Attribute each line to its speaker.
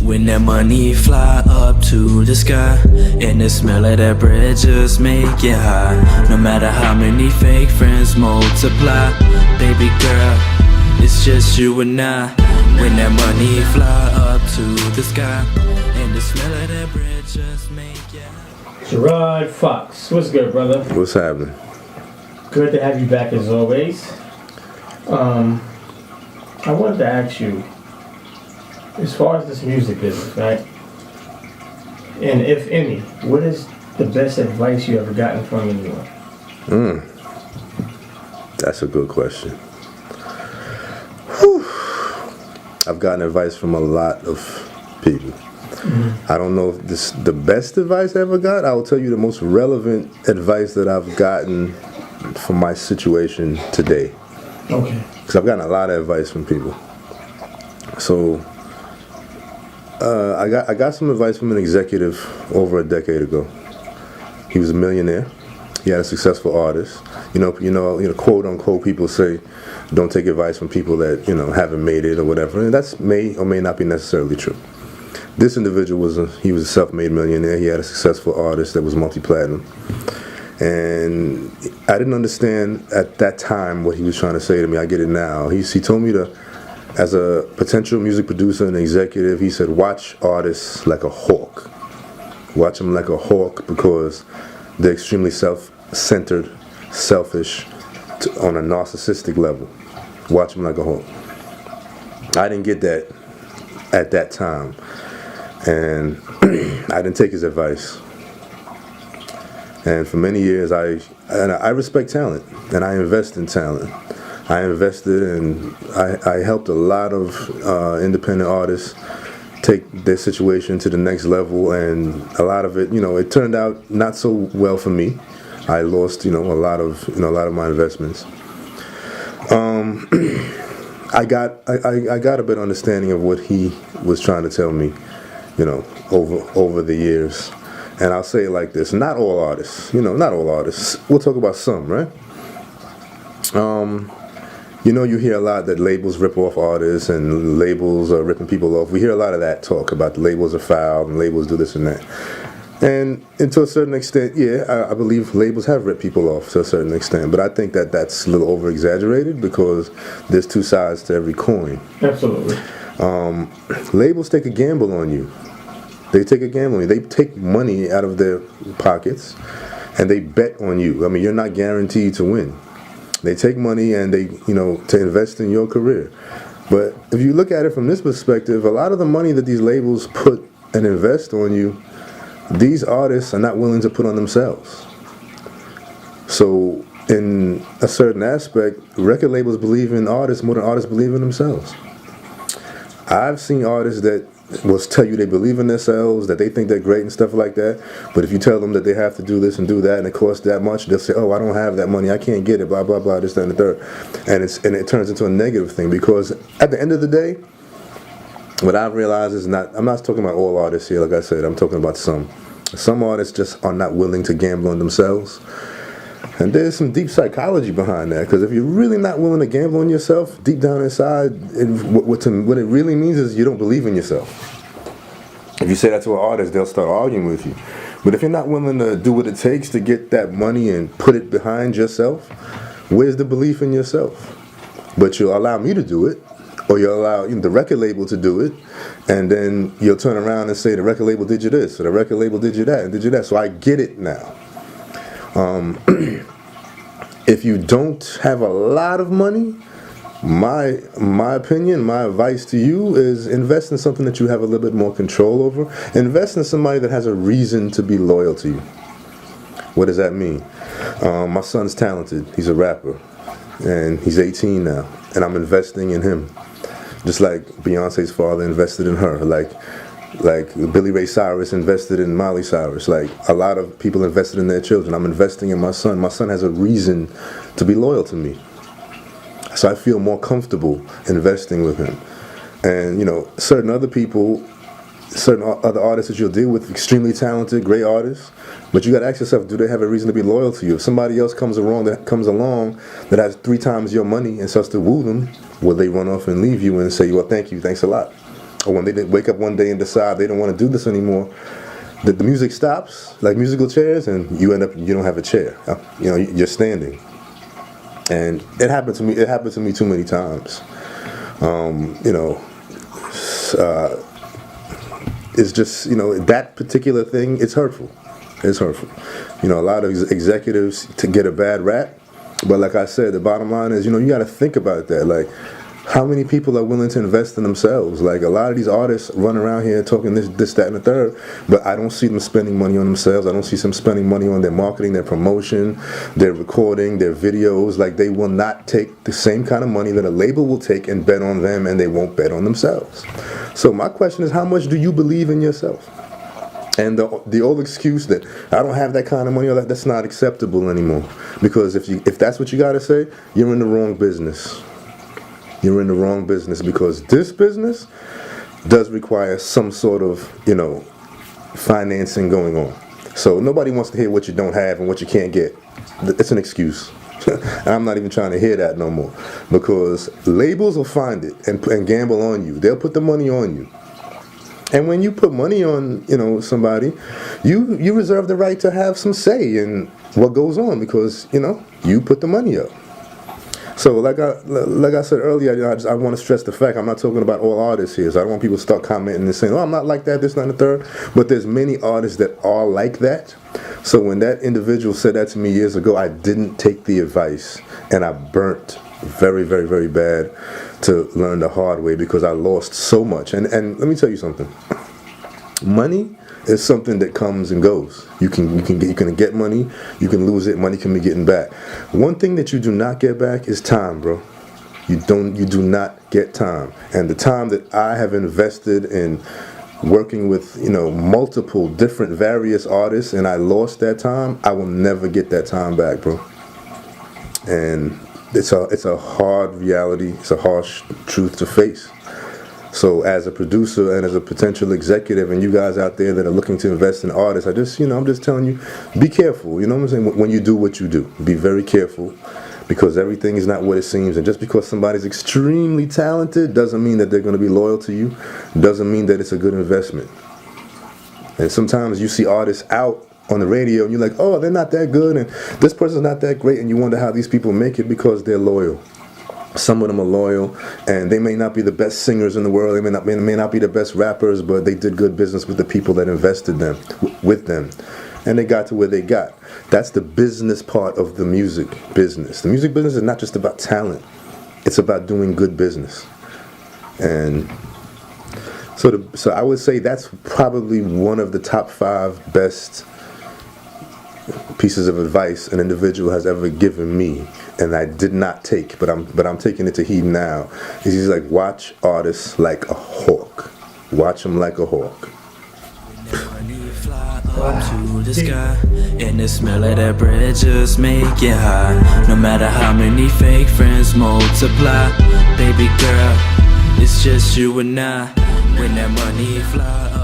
Speaker 1: When that money fly up to the sky, and the smell of that bread just make it high. No matter how many fake friends multiply, baby girl, it's just you and I. When that money fly up to the sky, and the smell of that bread just make it high.
Speaker 2: Gerard Fox, what's good, brother?
Speaker 3: What's happening?
Speaker 2: Good to have you back as always. I wanted to ask you, as far as this music business, right? And if any, what is the best advice you ever gotten from anyone?
Speaker 3: That's a good question. Whew. I've gotten advice from a lot of people. I don't know if this the best advice I ever got. I will tell you the most relevant advice that I've gotten from my situation today.
Speaker 2: Okay.
Speaker 3: Because I've gotten a lot of advice from people. So I got some advice from an executive over a decade ago. He was a millionaire. He had a successful artist. You know, quote unquote, people say, don't take advice from people that haven't made it or whatever. And that's may or may not be necessarily true. This individual was a self-made millionaire. He had a successful artist that was multi-platinum. And I didn't understand at that time what he was trying to say to me. I get it now. He told me to, as a potential music producer and executive, he said, watch artists like a hawk. Watch them like a hawk because they're extremely self-centered, selfish, on a narcissistic level. Watch them like a hawk. I didn't get that at that time. And I didn't take his advice. And for many years, I respect talent, and I invest in talent. I invested and I helped a lot of independent artists take their situation to the next level, and a lot of it, it turned out not so well for me. I lost, a lot of my investments. I got a bit of understanding of what he was trying to tell me, over the years. And I'll say it like this: not all artists, not all artists. We'll talk about some, right? You hear a lot that labels rip off artists and labels are ripping people off. We hear a lot of that talk about the labels are foul and labels do this and that. And to a certain extent, yeah, I believe labels have ripped people off to a certain extent. But I think that that's a little over-exaggerated because there's two sides to every coin.
Speaker 2: Absolutely.
Speaker 3: Labels take a gamble on you. They take a gamble on you. They take money out of their pockets and they bet on you. I mean, you're not guaranteed to win. They take money and they, to invest in your career. But if you look at it from this perspective, a lot of the money that these labels put and invest on you, these artists are not willing to put on themselves. So in a certain aspect, record labels believe in artists more than artists believe in themselves. I've seen artists that will tell you they believe in themselves, that they think they're great and stuff like that. But if you tell them that they have to do this and do that and it costs that much, they'll say, oh, I don't have that money, I can't get it, blah, blah, blah, this, that, and the third. And it turns into a negative thing because at the end of the day, what I've realized is I'm not talking about all artists here, like I said, I'm talking about some. Some artists just are not willing to gamble on themselves. And there's some deep psychology behind that, because if you're really not willing to gamble on yourself, deep down inside, what it really means is you don't believe in yourself. If you say that to an artist, they'll start arguing with you. But if you're not willing to do what it takes to get that money and put it behind yourself, where's the belief in yourself? But you'll allow me to do it, or you'll allow the record label to do it, and then you'll turn around and say the record label did you this, or the record label did you that, and did you that. So I get it now. If you don't have a lot of money, my opinion, my advice to you is invest in something that you have a little bit more control over. Invest in somebody that has a reason to be loyal to you. What does that mean? My son's talented. He's a rapper, and he's 18 now, and I'm investing in him. Just like Beyonce's father invested in her, like Billy Ray Cyrus invested in Miley Cyrus, like a lot of people invested in their children. I'm investing in my son. My son has a reason to be loyal to me. So I feel more comfortable investing with him. And, certain other people, certain other artists that you'll deal with, extremely talented, great artists, but you got to ask yourself, do they have a reason to be loyal to you? If somebody else comes along that has 3 times your money and starts to woo them, will they run off and leave you and say, well, thanks a lot? or when they didn't wake up one day and decide they don't want to do this anymore, the music stops, like musical chairs, and you don't have a chair. You're standing. And it happened to me. It happened to me too many times. It's just, that particular thing. It's hurtful. It's hurtful. A lot of executives to get a bad rap, but like I said, the bottom line is, you got to think about that. Like, how many people are willing to invest in themselves? Like, a lot of these artists run around here talking this, that, and the third, but I don't see them spending money on themselves. I don't see them spending money on their marketing, their promotion, their recording, their videos. Like, they will not take the same kind of money that a label will take and bet on them, and they won't bet on themselves. So my question is, how much do you believe in yourself? And the old excuse that I don't have that kind of money, or that's not acceptable anymore. Because if that's what you got to say, you're in the wrong business. You're in the wrong business, because this business does require some sort of, financing going on. So nobody wants to hear what you don't have and what you can't get. It's an excuse. And I'm not even trying to hear that no more, because labels will find it and gamble on you. They'll put the money on you. And when you put money on, somebody, you reserve the right to have some say in what goes on, because, you put the money up. So like I said earlier, I want to stress the fact I'm not talking about all artists here. So I don't want people to start commenting and saying, "Oh, I'm not like that, this, that, and the third." But there's many artists that are like that. So when that individual said that to me years ago, I didn't take the advice, and I burnt very, very, very bad to learn the hard way, because I lost so much. And let me tell you something. Money is something that comes and goes. You can get money, you can lose it, money can be getting back. One thing that you do not get back is time, bro. You do not get time. And the time that I have invested in working with, multiple different various artists, and I lost that time, I will never get that time back, bro. And it's a hard reality, it's a harsh truth to face. So as a producer and as a potential executive, and you guys out there that are looking to invest in artists, I'm just telling you, be careful. You know what I'm saying? When you do what you do, be very careful, because everything is not what it seems. And just because somebody's extremely talented doesn't mean that they're going to be loyal to you. Doesn't mean that it's a good investment. And sometimes you see artists out on the radio and you're like, oh, they're not that good, and this person's not that great, and you wonder how these people make it, because they're loyal. Some of them are loyal, and they may not be the best singers in the world. They may not be the best rappers, but they did good business with the people that invested with them, and they got to where they got. That's the business part of the music business. The music business is not just about talent; it's about doing good business. And so I would say that's probably one of the top 5 best pieces of advice an individual has ever given me, and I did not take, but I'm taking it to heed now. He's like, watch artists like a hawk. Watch them like a hawk.
Speaker 1: To the sky, and the smell of that bread just make it high. No matter how many fake friends multiply, baby girl, it's just you and I. When that money fly up